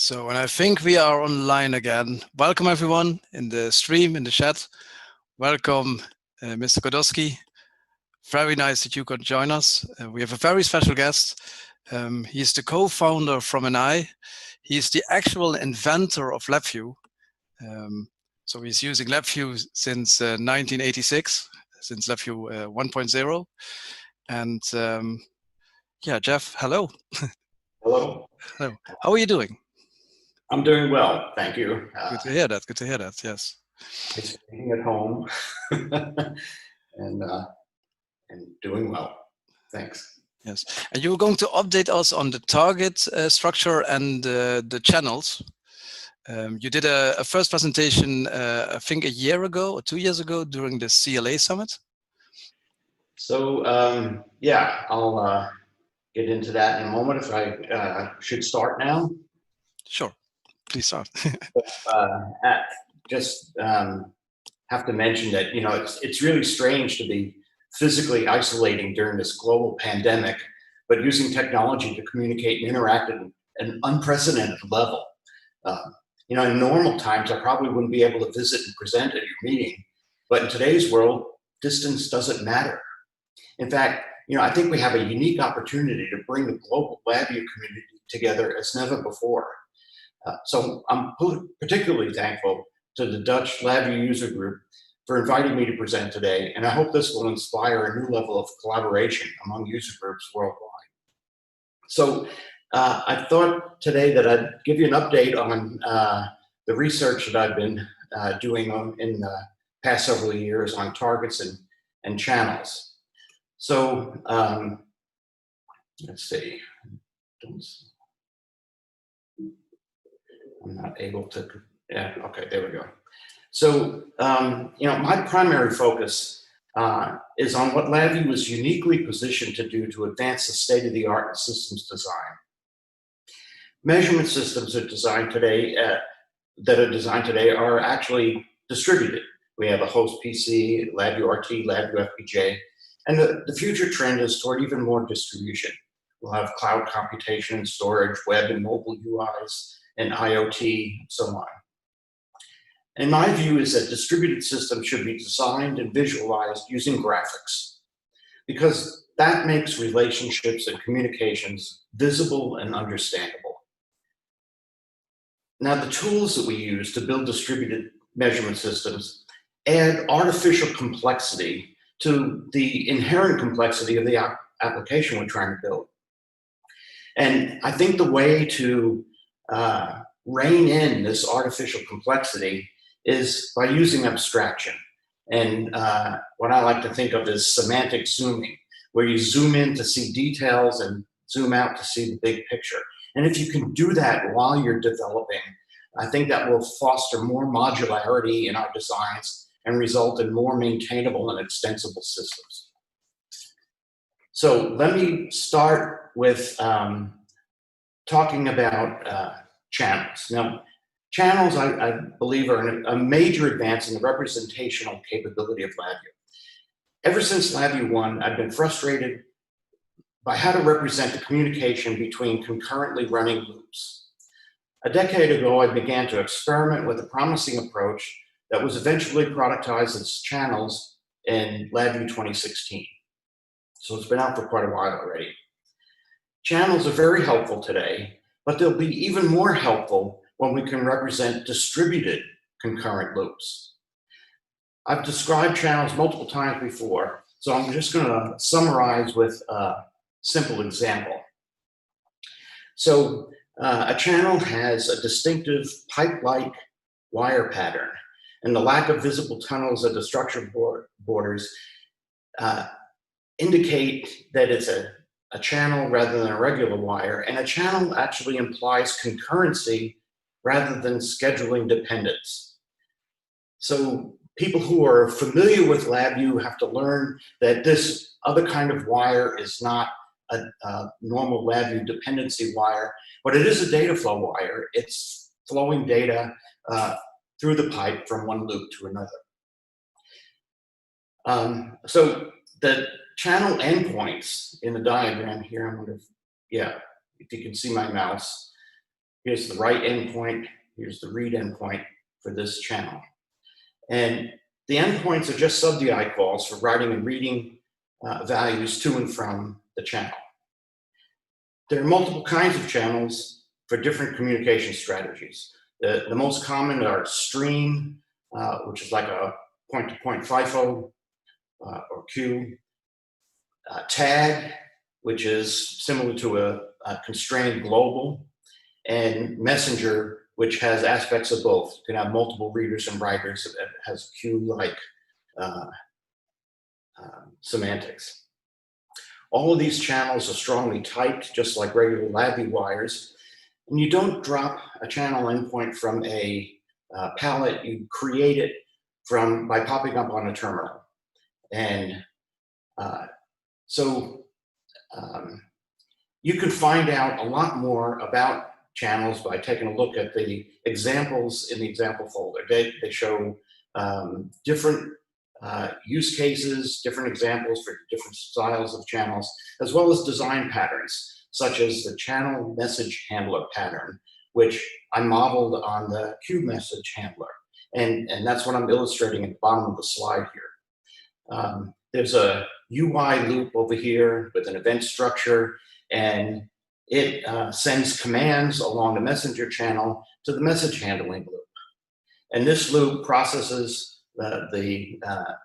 And I think we are online again. Welcome everyone in the stream, in the chat. Welcome, Mr. Kodosky. Very nice that you could join us. We have a very special guest. He's the co-founder from NI. He's the actual inventor of LabVIEW. So he's using LabVIEW since 1986, since LabVIEW 1.0. And yeah, Jeff, hello. Hello. Hello. How are you doing? I'm doing well, thank you. Good to hear that. Good to hear that. Yes. It's being at home and doing well. Thanks. Yes. And you were going to update us on the target structure and the channels. You did a first presentation, I think a year ago or 2 years ago during the CLA summit. So yeah, I'll get into that in a moment. If I should start now. Sure, please start. Just have to mention that, you know, it's really strange to be physically isolating during this global pandemic, but using technology to communicate and interact at an unprecedented level. You know, in normal times, I probably wouldn't be able to visit and present at your meeting, but in today's world, distance doesn't matter. In fact, you know, I think we have a unique opportunity to bring the global LabVIEW community together as never before. So I'm particularly thankful to the Dutch LabVIEW user group for inviting me to present today, and I hope this will inspire a new level of collaboration among user groups worldwide. So I thought today that I'd give you an update on the research that I've been doing in the past several years on targets and channels. So let's see. I'm not able to, yeah, okay, there we go. So, you know, my primary focus is on what LabVIEW is uniquely positioned to do to advance the state-of-the-art in systems design. Measurement systems are designed today, are actually distributed. We have a host PC, LabVIEW RT, LabVIEW FPGA, and the future trend is toward even more distribution. We'll have cloud computation, storage, web and mobile UIs, and IoT, and so on. And my view is that distributed systems should be designed and visualized using graphics, because that makes relationships and communications visible and understandable. Now, the tools that we use to build distributed measurement systems add artificial complexity to the inherent complexity of the application we're trying to build. And I think the way to rein in this artificial complexity is by using abstraction. And what I like to think of as semantic zooming, where you zoom in to see details and zoom out to see the big picture. And if you can do that while you're developing, I think that will foster more modularity in our designs and result in more maintainable and extensible systems. So let me start with talking about channels. Now, channels, I believe, are a major advance in the representational capability of LabVIEW. Ever since LabVIEW 1, I've been frustrated by how to represent the communication between concurrently running loops. A decade ago, I began to experiment with a promising approach that was eventually productized as channels in LabVIEW 2016. So it's been out for quite a while already. Channels are very helpful today, but they'll be even more helpful when we can represent distributed concurrent loops. I've described channels multiple times before, so I'm just going to summarize with a simple example. So a channel has a distinctive pipe-like wire pattern, and the lack of visible tunnels at the structure borders indicate that it's a channel rather than a regular wire, and a channel actually implies concurrency rather than scheduling dependence. So people who are familiar with LabVIEW have to learn that this other kind of wire is not a normal LabVIEW dependency wire, but it is a data flow wire. It's flowing data through the pipe from one loop to another. So the channel endpoints in the diagram here, I wonder if, yeah, if you can see my mouse. Here's the write endpoint. Here's the read endpoint for this channel. And the endpoints are just sub-DI calls for writing and reading values to and from the channel. There are multiple kinds of channels for different communication strategies. The most common are stream, which is like a point-to-point FIFO or queue. Tag, which is similar to a constrained global. And messenger, which has aspects of both. You can have multiple readers and writers. It has queue-like semantics. All of these channels are strongly typed, just like regular LabVIEW wires. And you don't drop a channel endpoint from a palette. You create it by popping up on a terminal. And you can find out a lot more about channels by taking a look at the examples in the example folder. They show different use cases, different examples for different styles of channels, as well as design patterns, such as the channel message handler pattern, which I modeled on the queue message handler. And that's what I'm illustrating at the bottom of the slide here. There's a UI loop over here with an event structure, and it sends commands along the messenger channel to the message handling loop. And this loop processes the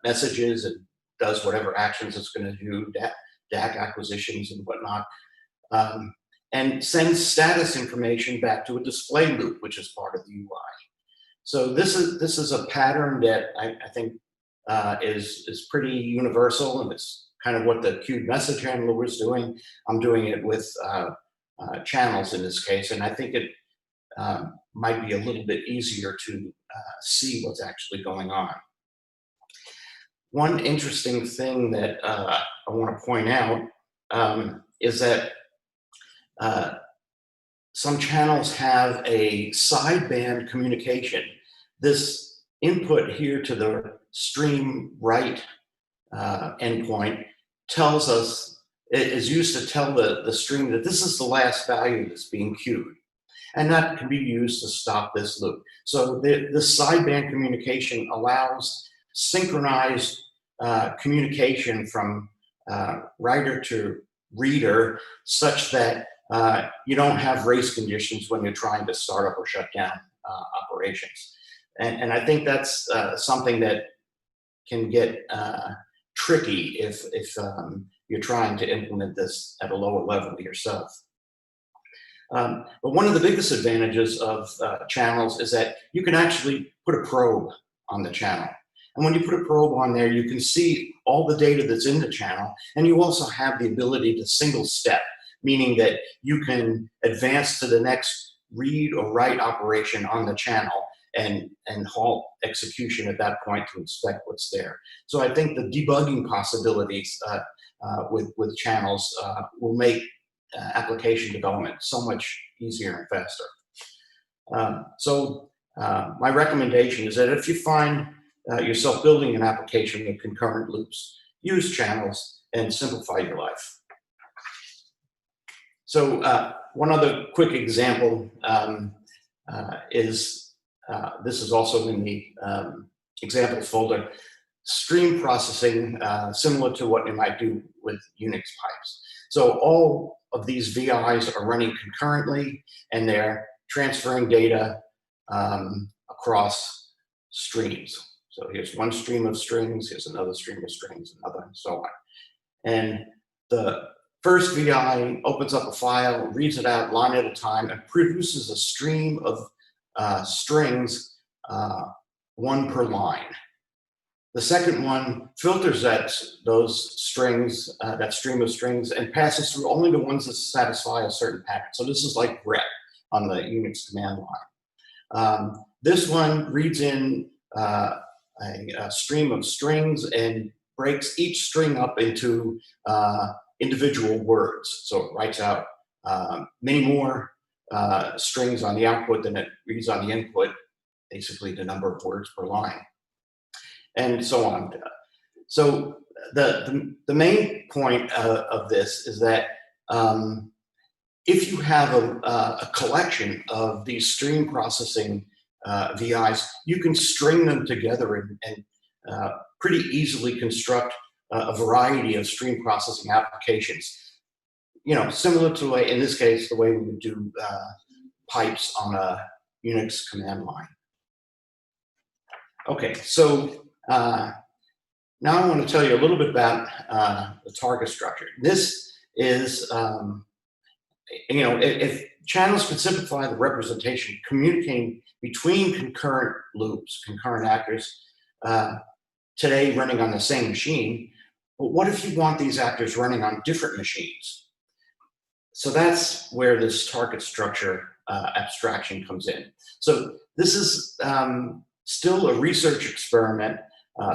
messages and does whatever actions it's going to do, DAC acquisitions and whatnot, and sends status information back to a display loop, which is part of the UI. So this is a pattern that I think is pretty universal, and it's kind of what the queued message handler was doing. I'm doing it with channels in this case, and I think it might be a little bit easier to see what's actually going on. One interesting thing that I want to point out is that some channels have a sideband communication. This input here to the stream write endpoint tells us, it is used to tell the stream that this is the last value that's being queued. And that can be used to stop this loop. So this sideband communication allows synchronized communication from writer to reader, such that you don't have race conditions when you're trying to start up or shut down operations. And I think that's something that can get tricky if you're trying to implement this at a lower level yourself. But one of the biggest advantages of channels is that you can actually put a probe on the channel. And when you put a probe on there, you can see all the data that's in the channel, and you also have the ability to single step, meaning that you can advance to the next read or write operation on the channel and halt execution at that point to inspect what's there. So I think the debugging possibilities with channels will make application development so much easier and faster. My recommendation is that if you find yourself building an application with concurrent loops, use channels and simplify your life. So one other quick example is, this is also in the example folder, stream processing, similar to what you might do with Unix pipes. So all of these VIs are running concurrently, and they're transferring data across streams. So here's one stream of strings, here's another stream of strings, another, and so on. And the first VI opens up a file, reads it out line at a time, and produces a stream of strings, one per line. The second one filters those strings, that stream of strings, and passes through only the ones that satisfy a certain pattern. So this is like grep on the Unix command line. This one reads in a stream of strings and breaks each string up into individual words. So it writes out many more strings on the output than it reads on the input, basically the number of words per line, and so on. So the main point of this is that if you have a collection of these stream processing VIs, you can string them together and pretty easily construct a variety of stream processing applications. You know, similar to, in this case, the way we would do pipes on a Unix command line. Okay, so now I want to tell you a little bit about the target structure. This is, you know, if channels could simplify the representation, communicating between concurrent loops, concurrent actors, today running on the same machine, but what if you want these actors running on different machines? So that's where this target structure abstraction comes in. So this is still a research experiment,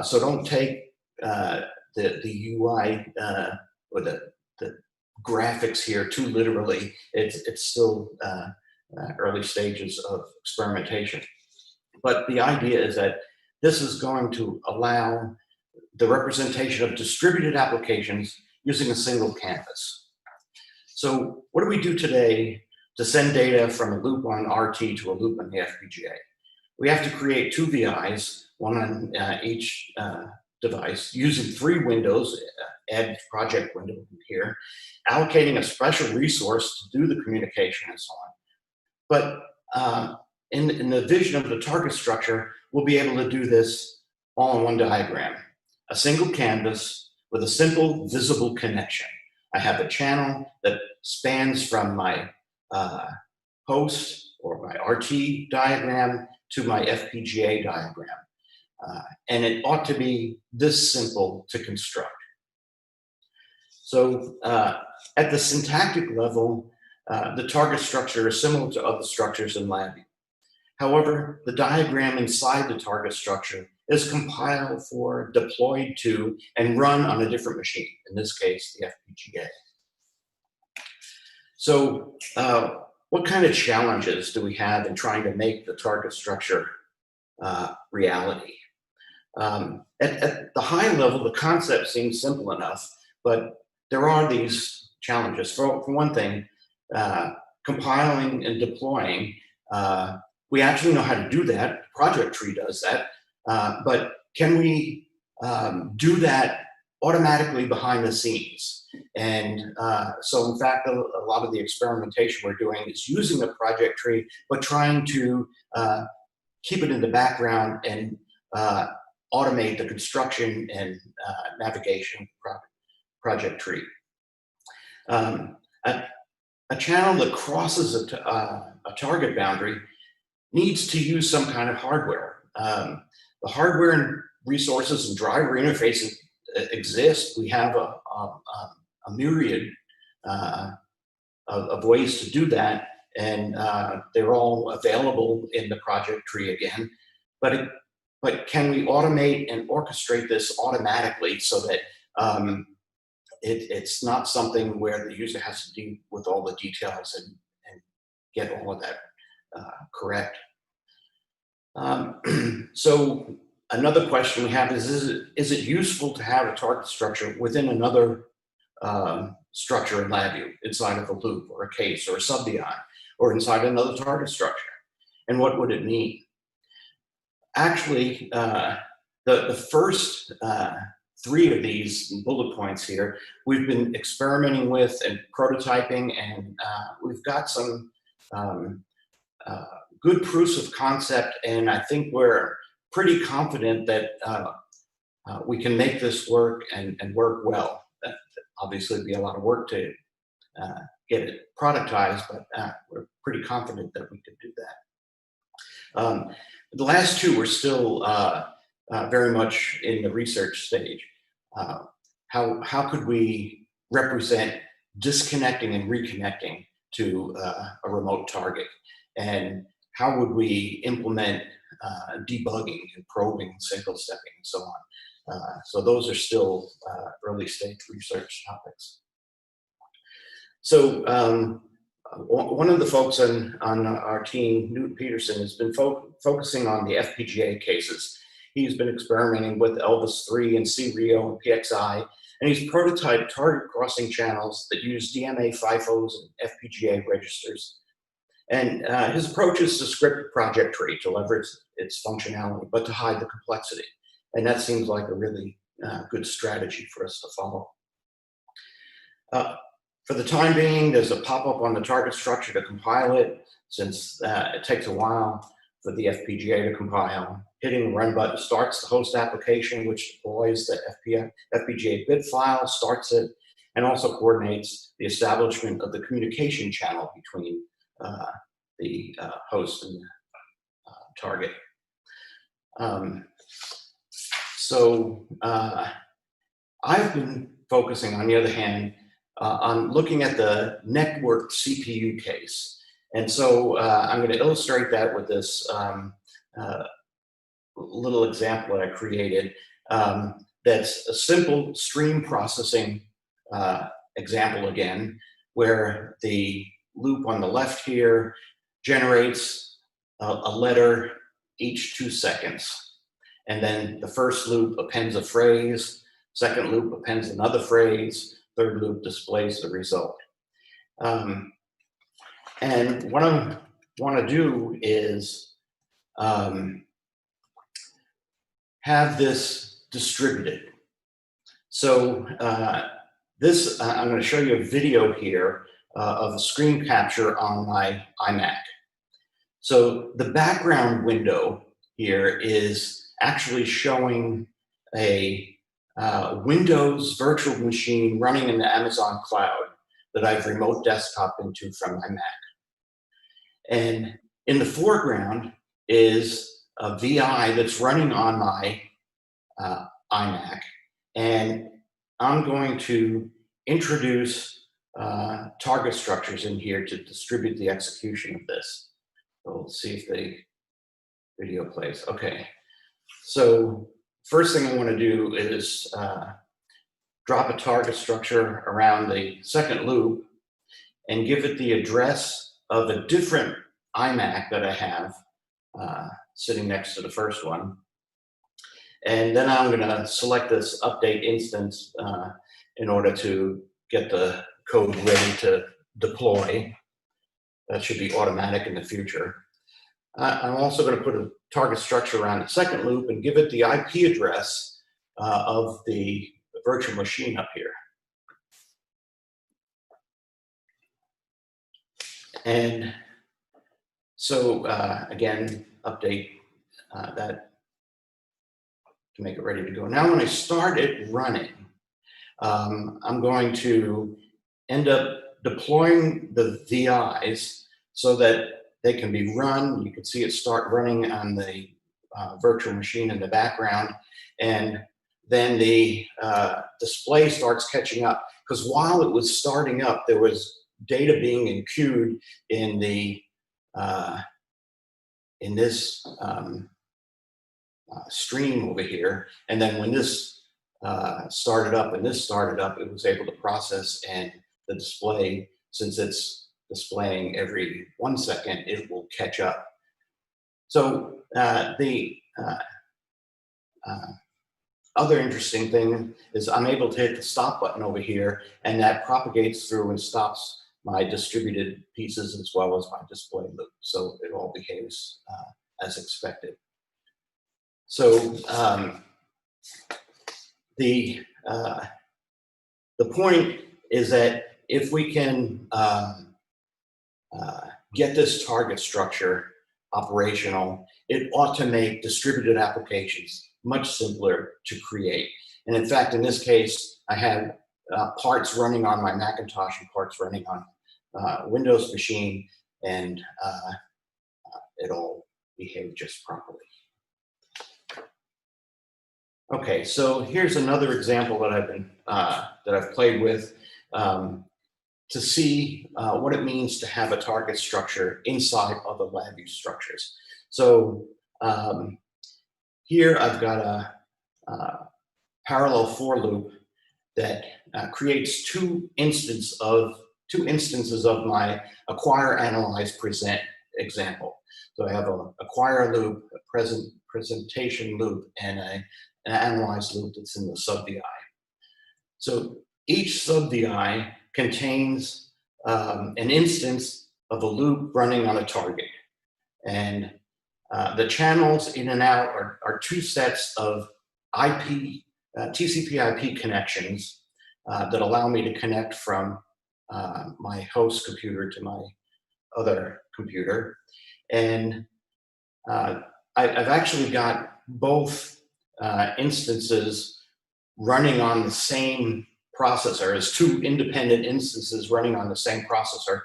so don't take the UI or the graphics here too literally. It's still early stages of experimentation. But the idea is that this is going to allow the representation of distributed applications using a single canvas. So what do we do today to send data from a loop on RT to a loop on the FPGA? We have to create two VIs, one on each device, using 3 windows, add project window here, allocating a special resource to do the communication and so on. But in the vision of the target structure, we'll be able to do this all in one diagram. A single canvas with a simple visible connection. I have a channel that spans from my host or my RT diagram to my FPGA diagram. And it ought to be this simple to construct. So at the syntactic level, the target structure is similar to other structures in LabVIEW. However, the diagram inside the target structure is compiled for, deployed to, and run on a different machine, in this case, the FPGA. So what kind of challenges do we have in trying to make the target structure reality? At the high level, the concept seems simple enough, but there are these challenges. For one thing, compiling and deploying, we actually know how to do that. Project tree does that. But can we do that automatically behind the scenes? And so in fact, a lot of the experimentation we're doing is using the project tree, but trying to keep it in the background and automate the construction and navigation project tree. A channel that crosses a target boundary needs to use some kind of hardware. The hardware and resources and driver interfaces exist. We have a myriad of ways to do that, and they're all available in the project tree again. But can we automate and orchestrate this automatically so that it's not something where the user has to deal with all the details and get all of that correct? So another question we have is it useful to have a target structure within another structure in LabVIEW, inside of a loop or a case or a sub-VI, or inside another target structure? And what would it mean? Actually, the first 3 of these bullet points here, we've been experimenting with and prototyping, and we've got some good proofs of concept, and I think we're pretty confident that we can make this work and work well. That obviously be a lot of work to get it productized, but we're pretty confident that we could do that. The last 2 are still very much in the research stage. How could we represent disconnecting and reconnecting to a remote target? And how would we implement debugging and probing, signal stepping, and so on? So those are still early stage research topics. So one of the folks on our team, Newton Peterson, has been focusing on the FPGA cases. He's been experimenting with Elvis 3 and C-Rio and PXI, And he's prototyped target crossing channels that use DMA FIFOs and FPGA registers. And his approach is to script a project tree to leverage its functionality, but to hide the complexity. And that seems like a really good strategy for us to follow. For the time being, there's a pop-up on the target structure to compile it, since it takes a while for the FPGA to compile. Hitting the run button starts the host application, which deploys the FPGA bit file, starts it, and also coordinates the establishment of the communication channel between the host and the target. I've been focusing, on the other hand, on looking at the network CPU case. And so I'm going to illustrate that with this little example that I created. That's a simple stream processing example again, where the loop on the left here generates a letter each 2 seconds. And then the first loop appends a phrase, second loop appends another phrase, third loop displays the result. And what I want to do is have this distributed. So I'm going to show you a video here of a screen capture on my iMac. So the background window here is actually showing a Windows virtual machine running in the Amazon cloud that I've remote desktop into from my Mac. And in the foreground is a VI that's running on my iMac. And I'm going to introduce target structures in here to distribute the execution of this. So we'll see if the video plays. Okay. So first thing I want to do is drop a target structure around the second loop and give it the address of a different iMac that I have sitting next to the first one. And then I'm going to select this update instance in order to get the code ready to deploy. That should be automatic in the future. I'm also going to put a target structure around the second loop and give it the IP address of the virtual machine up here. And so again, update that to make it ready to go. Now when I start it running, I'm going to end up deploying the VIs so that they can be run. You can see it start running on the virtual machine in the background. And then the display starts catching up. Because while it was starting up, there was data being enqueued in the in this stream over here. And then when this started up and this started up, it was able to process, and the display, since it's displaying every 1 second, it will catch up. So the other interesting thing is I'm able to hit the stop button over here, and that propagates through and stops my distributed pieces as well as my display loop. So it all behaves as expected. So the point is that if we can get this target structure operational, it ought to make distributed applications much simpler to create. And in fact, in this case, I have parts running on my Macintosh and parts running on Windows machine, and it all behaved just properly. Okay, so here's another example that I've been that I've played with to see what it means to have a target structure inside of the LabVIEW structures. So here I've got a parallel for loop that creates two instances of my acquire, analyze, present example. So I have an acquire loop, a presentation loop, and an analyze loop that's in the sub-VI. So each sub-VI contains an instance of a loop running on a target. And the channels in and out are two sets of IP, TCP/IP connections that allow me to connect from my host computer to my other computer. And I've actually got both instances running on the same processor, as two independent instances running on the same processor,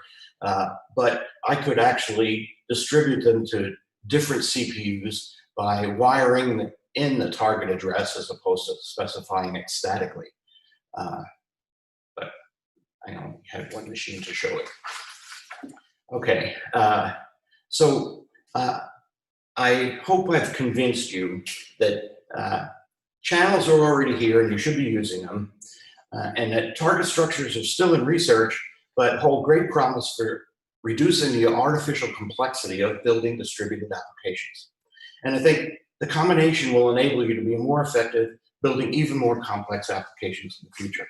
but I could actually distribute them to different CPUs by wiring in the target address as opposed to specifying it statically. But I only had one machine to show it. Okay, so I hope I've convinced you that channels are already here and you should be using them, and that target structures are still in research, but hold great promise for reducing the artificial complexity of building distributed applications. And I think the combination will enable you to be more effective building even more complex applications in the future.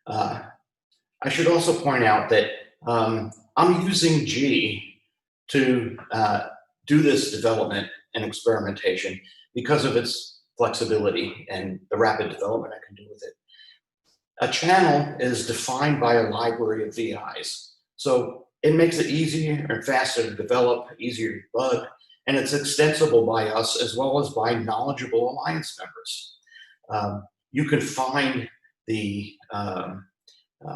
I should also point out that I'm using G to do this development and experimentation because of its flexibility and the rapid development I can do with it. A channel is defined by a library of VIs. So it makes it easier and faster to develop, easier to debug, and it's extensible by us as well as by knowledgeable alliance members. You can find the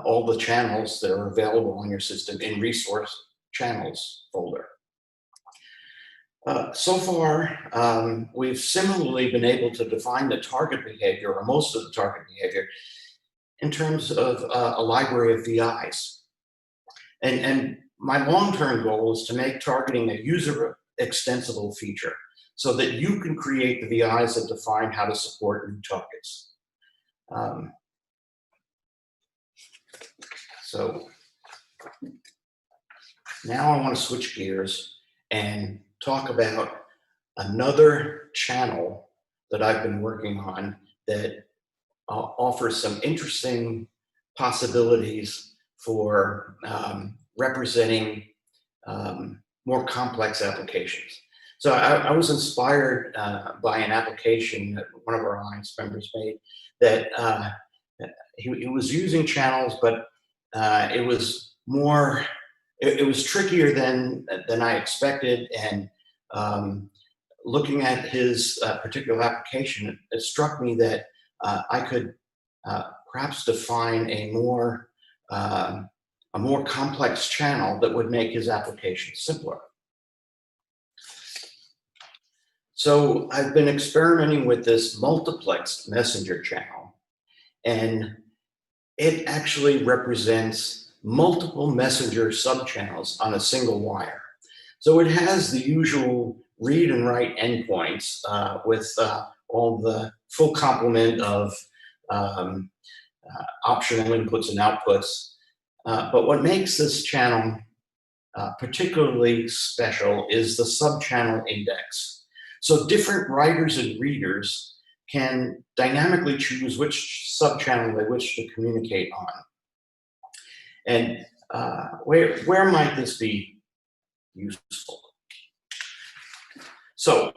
all the channels that are available on your system in resource channels folder. So far, we've similarly been able to define the target behavior, or most of the target behavior, in terms of a library of VIs. And my long-term goal is to make targeting a user-extensible feature so that you can create the VIs that define how to support new targets. So now I want to switch gears and talk about another channel that I've been working on that offers some interesting possibilities for representing more complex applications. So I was inspired by an application that one of our alliance members made that he was using channels, but it was more, it was trickier than I expected. And looking at his particular application, it struck me that I could perhaps define a more complex channel that would make his application simpler. So I've been experimenting with this multiplexed messenger channel, and it actually represents multiple messenger subchannels on a single wire. So it has the usual read and write endpoints with all the full complement of optional inputs and outputs. But what makes this channel particularly special is the subchannel index. So different writers and readers can dynamically choose which subchannel they wish to communicate on. And where might this be useful? So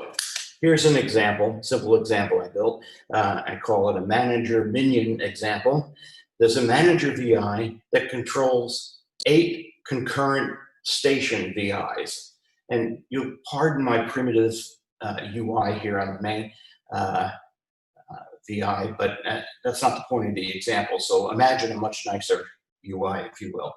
here's an example, simple example I built. I call it a manager minion example. There's a manager VI that controls 8 concurrent station VIs. And you'll pardon my primitive UI here on the main VI, but that's not the point of the example. So imagine a much nicer UI, if you will.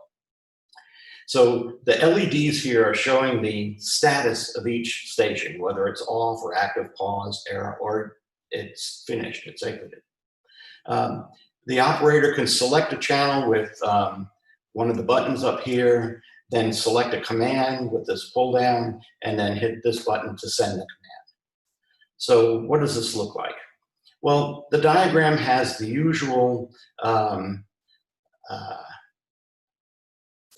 So the LEDs here are showing the status of each station, whether it's off or active, pause, error, or it's finished, it's exited. The operator can select a channel with one of the buttons up here, then select a command with this pull down, and then hit this button to send the command. So what does this look like? Well, the diagram has the usual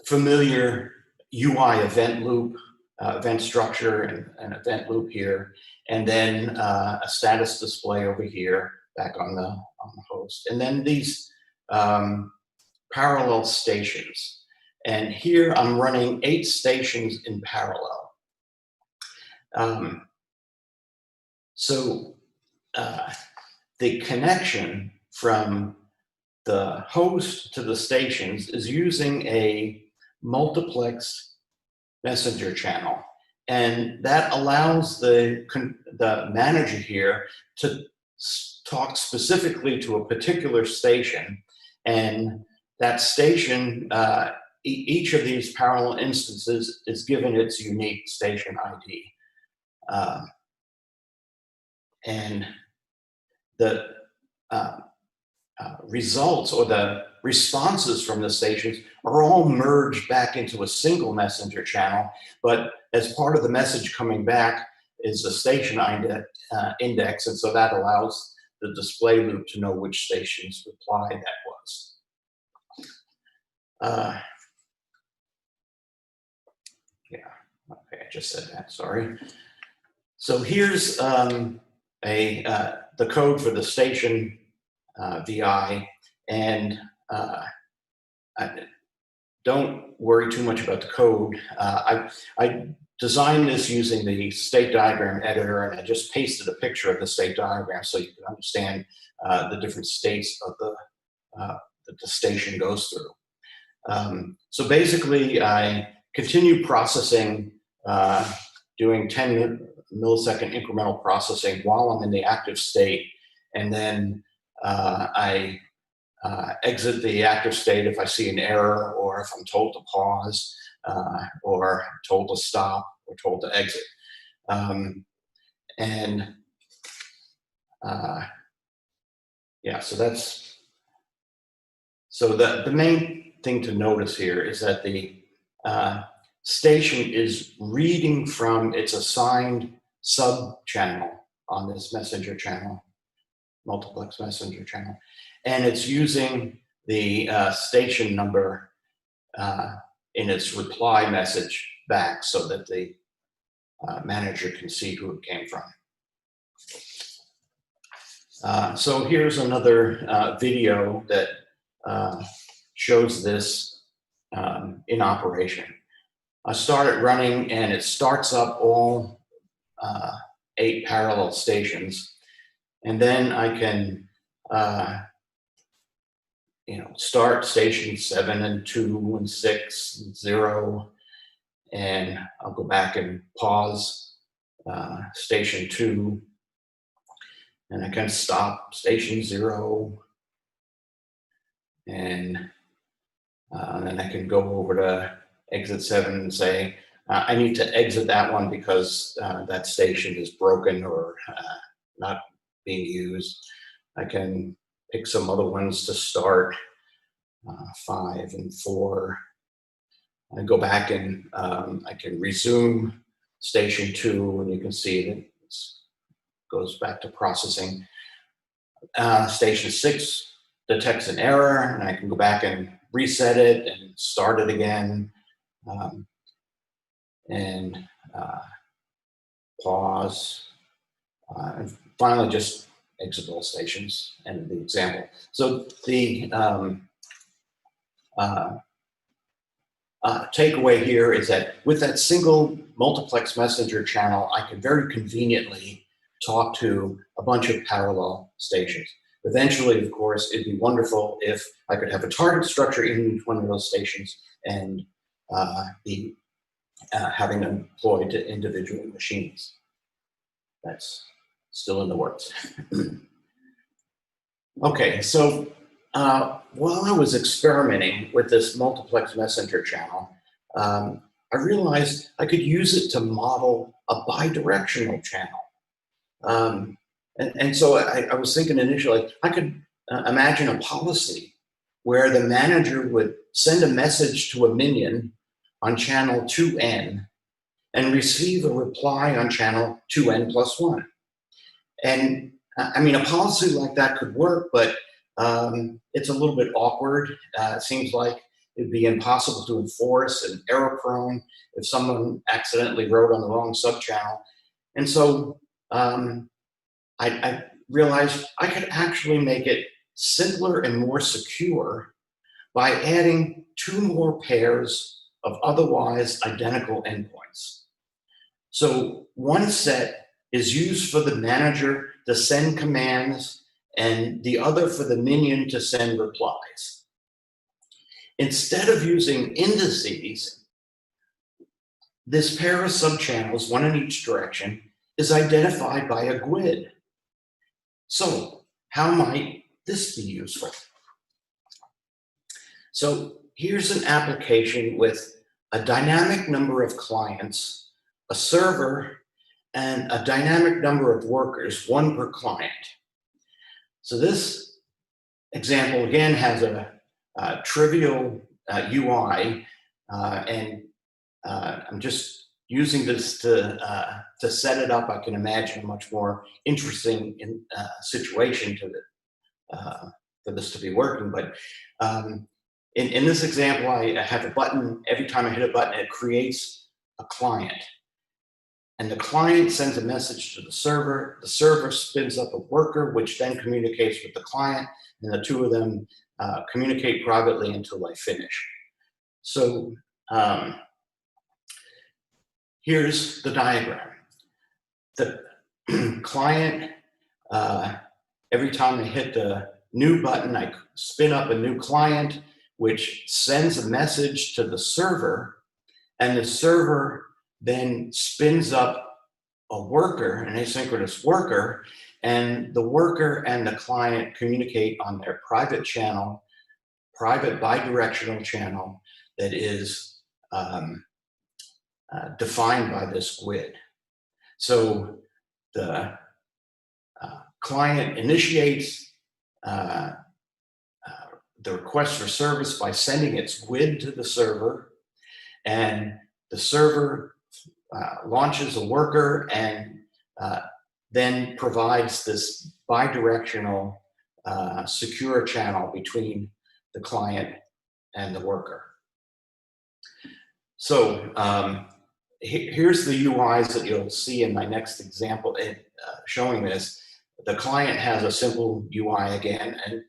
familiar UI event loop event structure and an event loop here, and then a status display over here back on the host, and then these parallel stations. And here I'm running 8 stations in parallel. The connection from the host to the stations is using a multiplexed messenger channel. And that allows the manager here to talk specifically to a particular station. And that station, each of these parallel instances is given its unique station ID. And the results or the responses from the stations are all merged back into a single messenger channel, but as part of the message coming back is the station index, and so that allows the display loop to know which station's reply that was. Yeah, okay, I just said that, sorry. So here's the code for the station VI, and don't worry too much about the code. I designed this using the state diagram editor, and I just pasted a picture of the state diagram so you can understand the different states of that the station goes through. So basically, I continue processing, doing 10 millisecond incremental processing while I'm in the active state, and then I exit the active state if I see an error, or if I'm told to pause, or told to stop, or told to exit. Yeah, so that's, so the main thing to notice here is that the station is reading from its assigned sub-channel on this messenger channel, multiplex messenger channel, and it's using the station number in its reply message back so that the manager can see who it came from. So here's another video that shows this in operation. I started running, and it starts up all 8 parallel stations, and then I can start station 7 and 2 and 6 and 0, and I'll go back and pause station 2, and I can stop station 0, and then I can go over to exit 7 and say, I need to exit that one because that station is broken or not being used. I can pick some other ones to start, 5 and 4. I go back and I can resume station 2, and you can see that it goes back to processing. Station 6 detects an error, and I can go back and reset it and start it again, and pause, and finally just exit all stations, and the example. So the takeaway here is that with that single multiplex messenger channel, I can very conveniently talk to a bunch of parallel stations. Eventually, of course, it'd be wonderful if I could have a target structure in each one of those stations and be having them deployed to individual machines. That's still in the works. Okay, so while I was experimenting with this multiplex messenger channel, I realized I could use it to model a bidirectional channel. And so I was thinking initially, I could imagine a policy where the manager would send a message to a minion on channel 2n and receive a reply on channel 2n+1. And I mean, a policy like that could work, but it's a little bit awkward, it seems like, It'd be impossible to enforce and error prone if someone accidentally wrote on the wrong subchannel. And so I realized I could actually make it simpler and more secure by adding 2 more pairs of otherwise identical endpoints. So one set is used for the manager to send commands and the other for the minion to send replies. Instead of using indices, this pair of subchannels, one in each direction, is identified by a GUID. So how might this be useful? So here's an application with a dynamic number of clients, a server, and a dynamic number of workers, 1 per client. So this example, again, has a trivial UI, and I'm just using this to set it up. I can imagine a much more interesting situation for this to be working. But in this example, I have a button. Every time I hit a button, it creates a client. And the client sends a message to the server. The server spins up a worker, which then communicates with the client. And the 2 of them communicate privately until I finish. So here's the diagram. The client, every time I hit the new button, I spin up a new client, which sends a message to the server, and the server then spins up a worker, an asynchronous worker, and the worker and the client communicate on their private channel, private bidirectional channel that is defined by this GUID. So the client initiates the request for service by sending its GUID to the server, and the server launches a worker and then provides this bidirectional secure channel between the client and the worker. So here's the UIs that you'll see in my next example showing this. The client has a simple UI again, and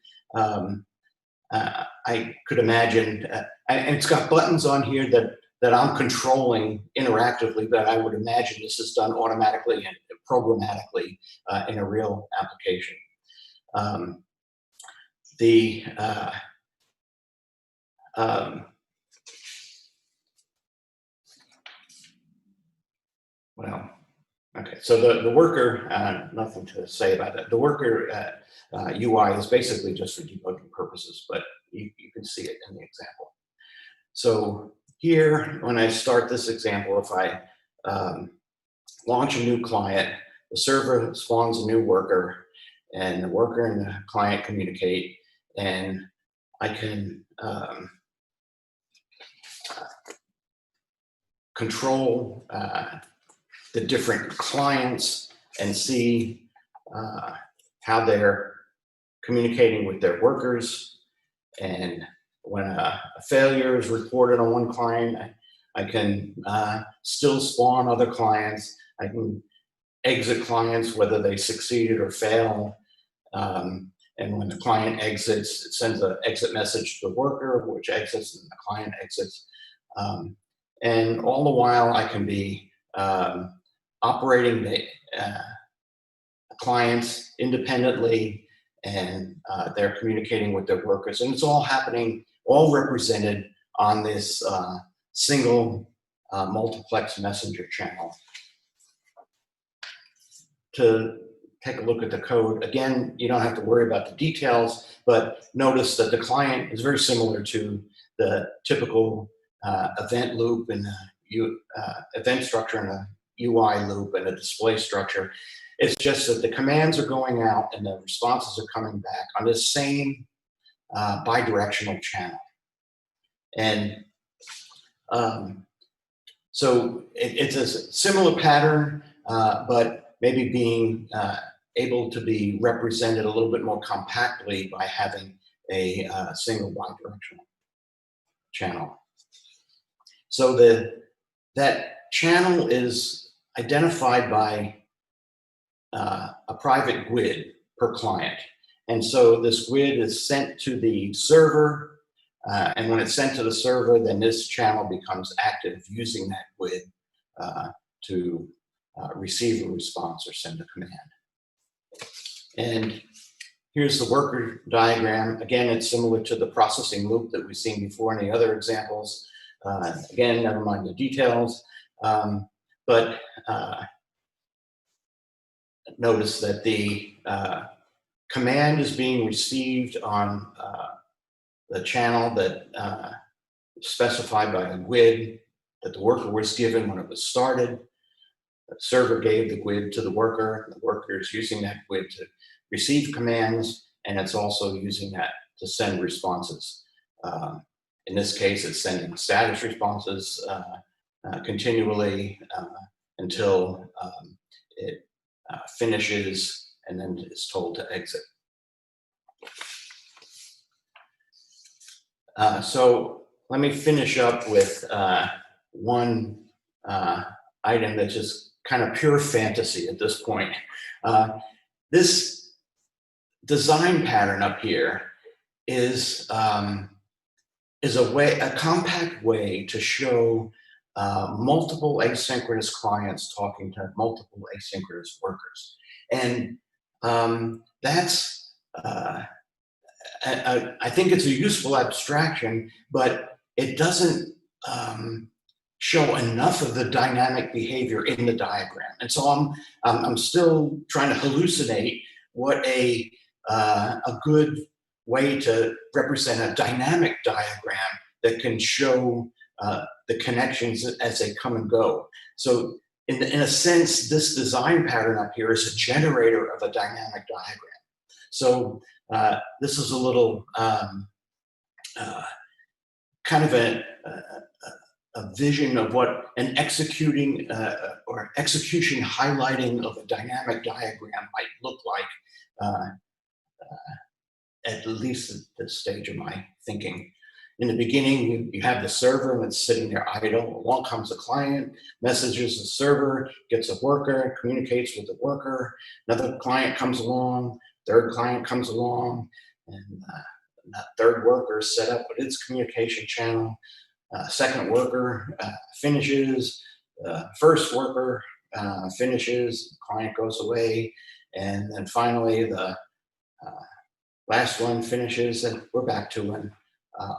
I could imagine, and it's got buttons on here that I'm controlling interactively, but I would imagine this is done automatically and programmatically in a real application. Well, okay, so the worker, nothing to say about that. The worker UI is basically just for debugging purposes, but you can see it in the example. So here, when I start this example, if I launch a new client, the server spawns a new worker, and the worker and the client communicate, and I can control the different clients and see how they're communicating with their workers. And when a failure is reported on one client, I can still spawn other clients. I can exit clients, whether they succeeded or fail. And when the client exits, it sends an exit message to the worker, which exits, and the client exits. And all the while, I can be operating the clients independently, and they're communicating with their workers. And it's all happening, all represented on this single multiplex messenger channel. To take a look at the code, again, you don't have to worry about the details, but notice that the client is very similar to the typical event loop and the event structure and a UI loop and a display structure. It's just that the commands are going out and the responses are coming back on this same bidirectional channel. And so it's a similar pattern, but maybe being able to be represented a little bit more compactly by having a single bidirectional channel. So that channel is identified by a private GUID per client. And so this GUID is sent to the server, and when it's sent to the server, then this channel becomes active using that GUID to receive a response or send a command. And here's the worker diagram. Again, it's similar to the processing loop that we've seen before in the other examples. Again, never mind the details, but notice that the command is being received on the channel that specified by the GUID that the worker was given when it was started. The server gave the GUID to the worker. The worker is using that GUID to receive commands, and it's also using that to send responses. In this case, it's sending status responses continually until it finishes and then is told to exit. So let me finish up with one item that's just kind of pure fantasy at this point. This design pattern up here is a compact way to show multiple asynchronous clients talking to multiple asynchronous workers. And that's, I think it's a useful abstraction, but it doesn't show enough of the dynamic behavior in the diagram. And so I'm still trying to hallucinate what a good way to represent a dynamic diagram that can show the connections as they come and go. So in a sense, this design pattern up here is a generator of a dynamic diagram. So this is a little kind of a vision of what an execution highlighting of a dynamic diagram might look like, at least at this stage of my thinking. In the beginning, you have the server that's sitting there idle. Along comes the client, messages the server, gets a worker, communicates with the worker. Another client comes along, third client comes along, and that third worker is set up with its communication channel. Second worker finishes, first worker finishes, the client goes away, and then finally the last one finishes, and we're back to an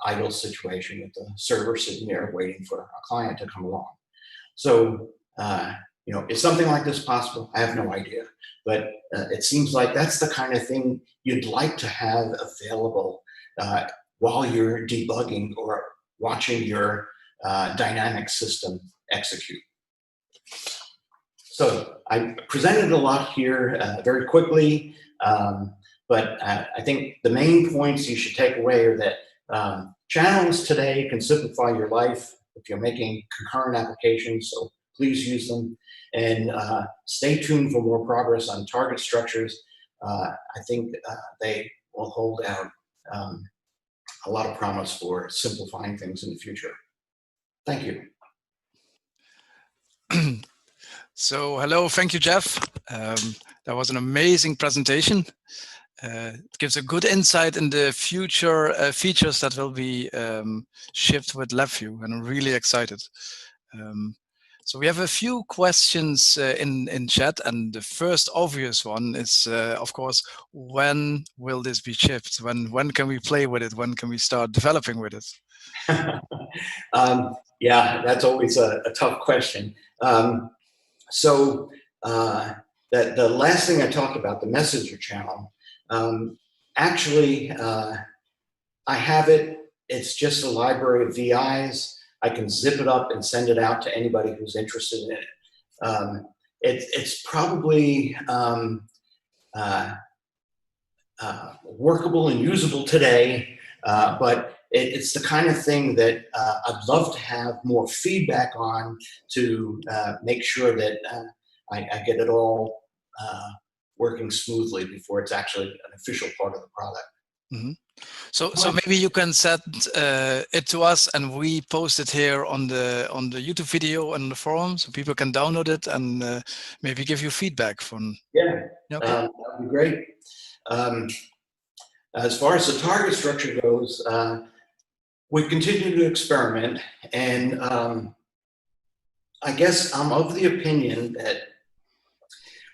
idle situation with the server sitting there waiting for a client to come along. So, you know, is something like this possible? I have no idea, but it seems like that's the kind of thing you'd like to have available while you're debugging or watching your dynamic system execute. So I presented a lot here very quickly, but I think the main points you should take away are that channels today can simplify your life if you're making concurrent applications, so please use them. And stay tuned for more progress on target structures. I think they will hold out a lot of promise for simplifying things in the future. Thank you. So hello, thank you, Jeff. That was an amazing presentation. It gives a good insight in the future features that will be shipped with LabVIEW, and I'm really excited. So we have a few questions in chat, and the first obvious one is, of course, when will this be shipped? When can we play with it? When can we start developing with it? Yeah, that's always a tough question. So the last thing I talked about, the messenger channel, actually, I have it. It's just a library of VIs. I can zip it up and send it out to anybody who's interested in it. It's probably workable and usable today, but it's the kind of thing that I'd love to have more feedback on to make sure that I get it all working smoothly before it's actually an official part of the product. Mm-hmm. So maybe you can set it to us, and we post it here on the YouTube video and the forum, so people can download it and maybe give you feedback from. Yeah, Okay. that would be great. As far as the target structure goes, we continue to experiment, and I guess I'm of the opinion that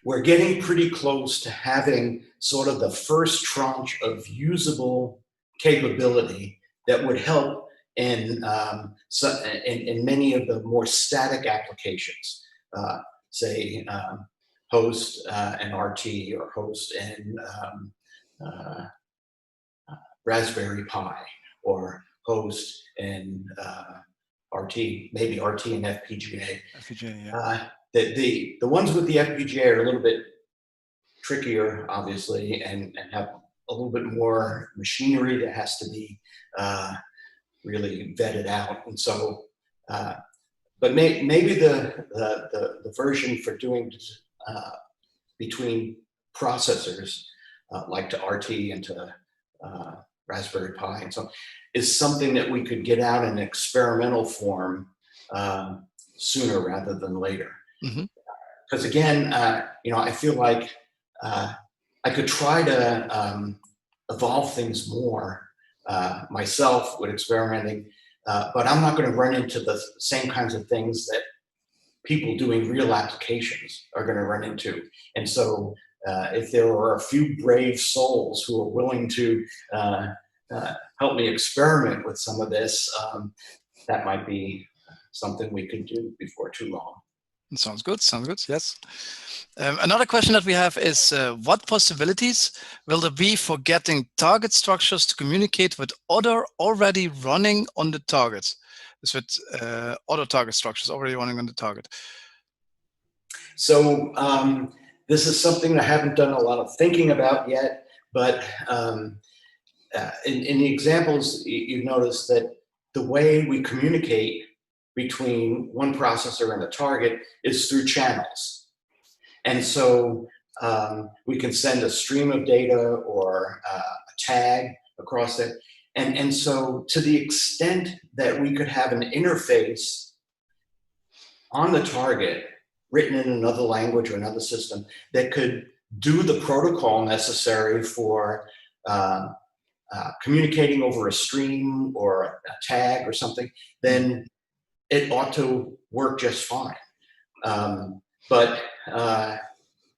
we're getting pretty close to having sort of the first tranche of usable capability that would help in many of the more static applications, say host and RT, or host and Raspberry Pi, or host and RT, maybe RT and FPGA. FPGA, yeah. The ones with the FPGA are a little bit trickier, obviously, and have a little bit more machinery that has to be really vetted out. And so, but maybe the version for doing between processors, like to RT and to Raspberry Pi and so on, is something that we could get out in experimental form sooner rather than later. Because again, I feel like I could try to evolve things more myself with experimenting, but I'm not going to run into the same kinds of things that people doing real applications are going to run into. And so if there are a few brave souls who are willing to help me experiment with some of this, that might be something we could do before too long. Sounds good. Sounds good. Yes. Another question that we have is, what possibilities will there be for getting target structures to communicate with other already running on the target? This with other target structures already running on the target. So this is something I haven't done a lot of thinking about yet, but in the examples, you notice that the way we communicate between one processor and a target is through channels. And so we can send a stream of data or a tag across it. And so to the extent that we could have an interface on the target written in another language or another system that could do the protocol necessary for communicating over a stream or a tag or something, then it ought to work just fine. But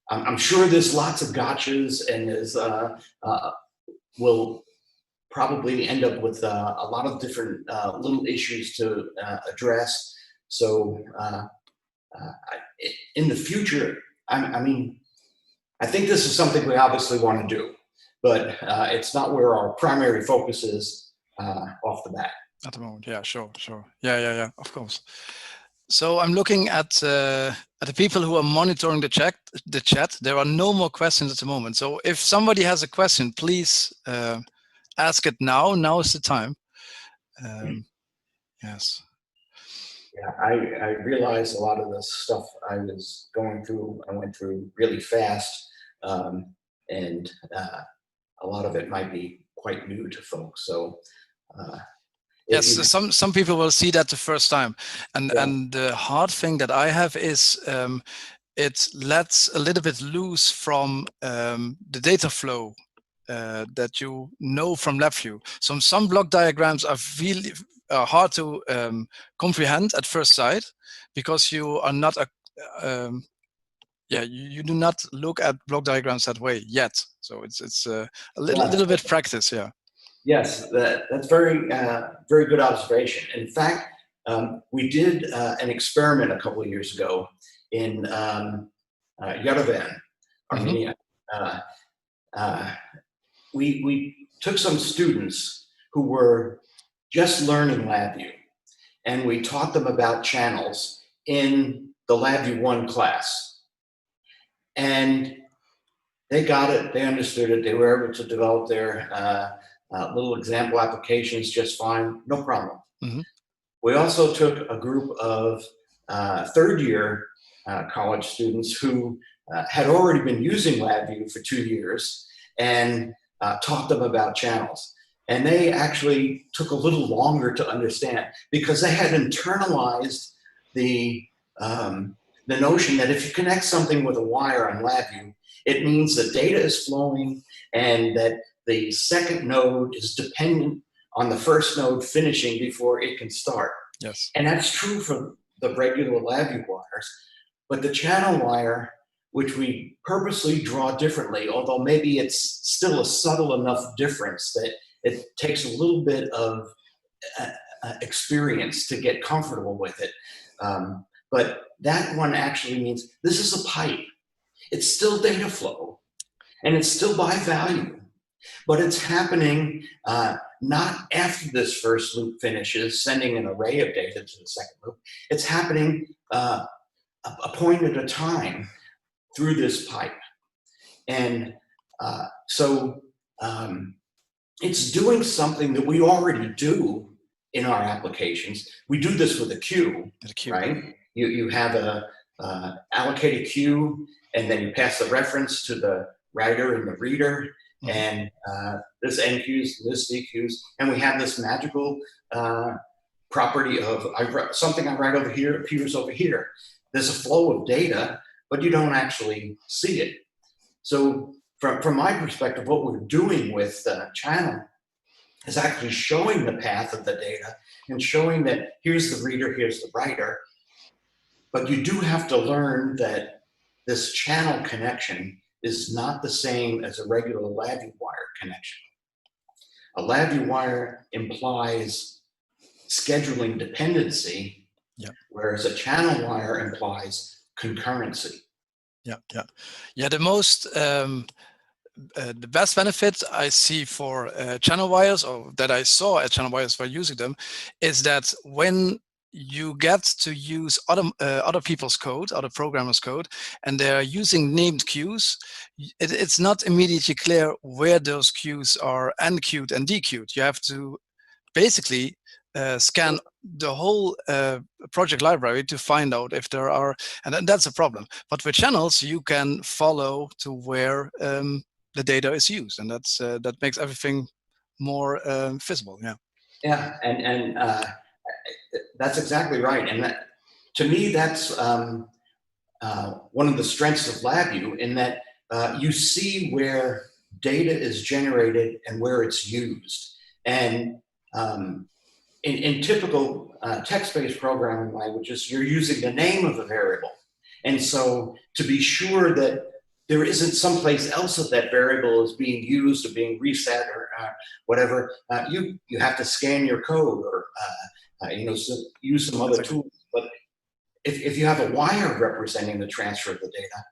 I'm sure there's lots of gotchas, and there's will probably end up with a lot of different little issues to address. So in the future, I mean, I think this is something we obviously want to do, but it's not where our primary focus is off the bat. At the moment, yeah, sure. Yeah, of course. So I'm looking at the people who are monitoring the chat. There are no more questions at the moment. So if somebody has a question, please ask it now. Now is the time. Yes. Yeah, I realized a lot of the stuff I was going through, I went through really fast, and a lot of it might be quite new to folks. So. Yes, some people will see that the first time, and the hard thing that I have is it lets a little bit loose from the data flow that you know from LabVIEW. So some block diagrams are really hard to comprehend at first sight, because you are not you do not look at block diagrams that way yet. So it's a little bit practice, yeah. Yes, that's very good observation. In fact, we did an experiment a couple of years ago in Yerevan, Armenia. We took some students who were just learning LabVIEW, and we taught them about channels in the LabVIEW 1 class. And they got it, they understood it, they were able to develop their little example applications just fine, no problem. We also took a group of third-year college students who had already been using LabVIEW for 2 years, and taught them about channels. And they actually took a little longer to understand because they had internalized the notion that if you connect something with a wire on LabVIEW, it means that data is flowing and that the second node is dependent on the first node finishing before it can start. Yes. And that's true for the regular LabVIEW wires, but the channel wire, which we purposely draw differently, although maybe it's still a subtle enough difference that it takes a little bit of experience to get comfortable with it. But that one actually means this is a pipe. It's still data flow, and it's still by value, but it's happening not after this first loop finishes, sending an array of data to the second loop. It's happening a point at a time through this pipe. And so it's doing something that we already do in our applications. We do this with a queue, right? You have a allocated queue, and then you pass the reference to the writer and the reader, and this enqueues, this dequeues, and we have this magical property of something I write over here appears over here. There's a flow of data, but you don't actually see it. So from my perspective, what we're doing with the channel is actually showing the path of the data and showing that here's the reader, here's the writer. But you do have to learn that this channel connection is not the same as a regular LabVIEW wire connection. A LabVIEW wire implies scheduling dependency, whereas a channel wire implies concurrency. The most the best benefit I see for channel wires, or that I saw at channel wires for using them, is that when you get to use other people's code, other programmers' code, and they're using named queues, it's not immediately clear where those queues are enqueued and dequeued. You have to basically scan the whole project library to find out if there are, and that's a problem. But with channels, you can follow to where the data is used, and that's that makes everything more visible. And that's exactly right. And that, to me, that's one of the strengths of LabVIEW, in that you see where data is generated and where it's used. And in typical text-based programming languages, you're using the name of a variable. And so to be sure that there isn't someplace else that that variable is being used or being reset or whatever, you have to scan your code or use some other tools. But if you have a wire representing the transfer of the data,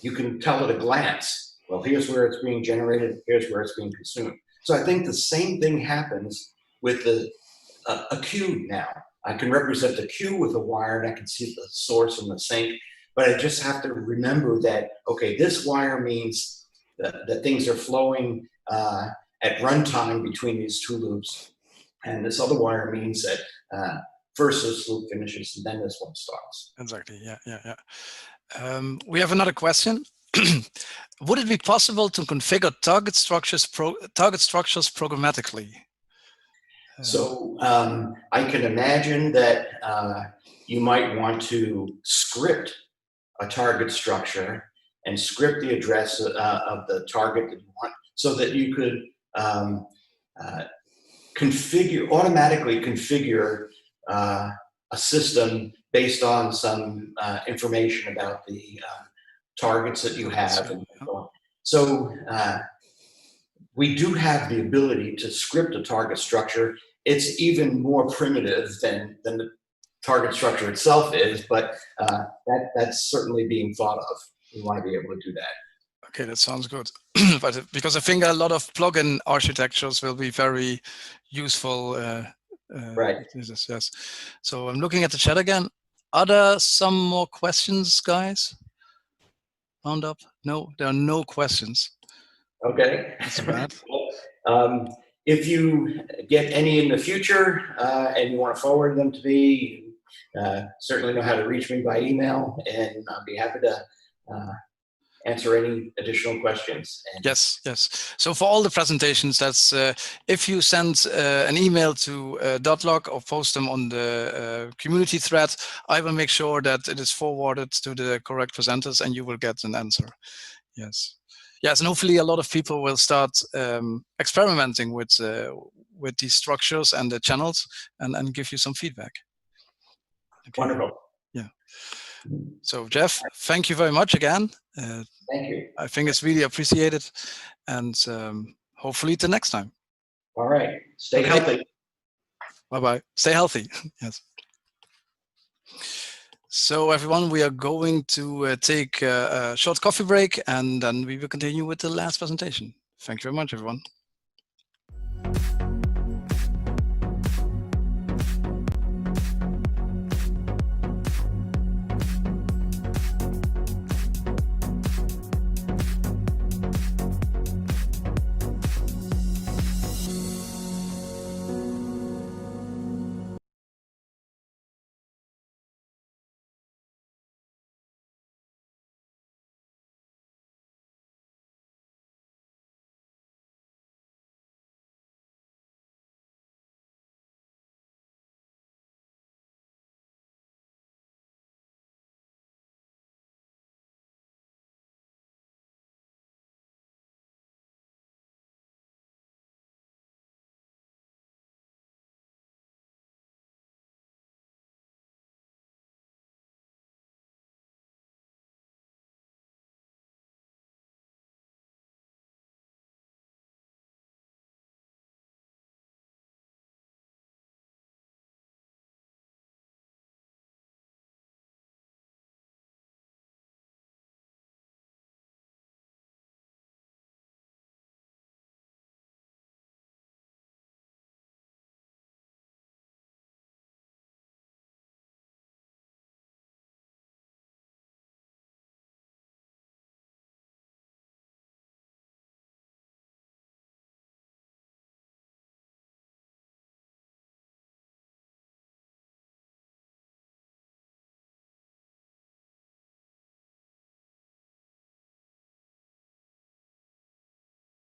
you can tell at a glance, well, here's where it's being generated, here's where it's being consumed. So I think the same thing happens with a queue now. I can represent the queue with a wire, and I can see the source and the sink, but I just have to remember that, okay, this wire means that things are flowing at runtime between these two loops, and this other wire means that first this loop finishes and then this one starts. Exactly, we have another question. Would it be possible to configure target structures programmatically? So I can imagine that you might want to script a target structure and script the address of the target that you want, so that you could automatically configure a system based on some information about the targets that you have. And so we do have the ability to script a target structure. It's even more primitive than the target structure itself is, but that's certainly being thought of. We want to be able to do that. Okay, that sounds good. But because I think a lot of plugin architectures will be very useful. Right. Yes. So I'm looking at the chat again. Are there some more questions, guys? Round up? No, there are no questions. Okay. That's bad. If you get any in the future and you want to forward them to me, certainly know how to reach me by email, and I'll be happy to answer any additional questions. And yes, yes. So for all the presentations, that's if you send an email to DutLUG or post them on the community thread, I will make sure that it is forwarded to the correct presenters and you will get an answer. Yes. Yes, and hopefully a lot of people will start experimenting with these structures and the channels and give you some feedback. Okay. Wonderful. Yeah. So Jeff, thank you very much again. Thank you. I think it's really appreciated, and hopefully the next time. All right. Stay Okay. healthy. Bye-bye. Stay healthy. Yes. So everyone, we are going to take a short coffee break, and then we will continue with the last presentation. Thank you very much, everyone.